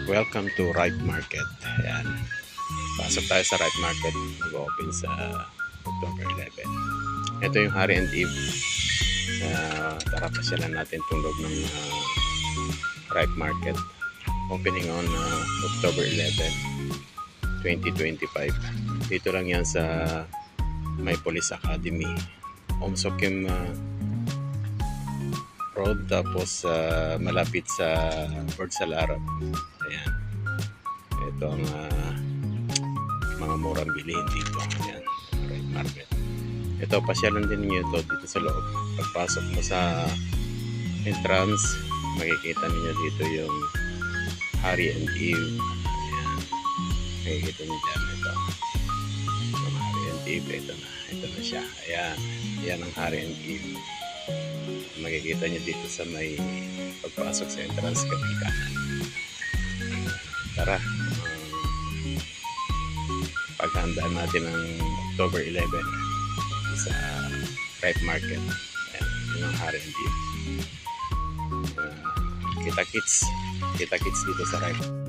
Welcome to Ripe Market. Ayan. Pasok tayo sa Ripe Market. Mag-open sa October 11. Ito yung Hari and Eve. Tara pasyalan natin itong loob ng Ripe Market. Opening on October 11, 2025. Dito lang yan sa May Police Academy. Omsokim Road, tapos malapit sa Port Salarap. Ayan. Ito ang mga murang bilihin dito. Ayan, Ripe Market. Ito, pasyalan din niyo ito dito sa loob. Pagpasok mo sa entrance, makikita niyo dito yung Hari and Eve. Ayan. Makikita niyo dyan ito. Yung Hari and Eve, ito na siya. Ayan. Ayan ang Hari and Eve. Makikita niyo dito sa may pagpasok sa entrance kabilang kanan. Tara, paghandaan natin ng October 11 sa Ripe Market. Ayan, yun ang Hari and Eve. Kita kits dito sa Ripe.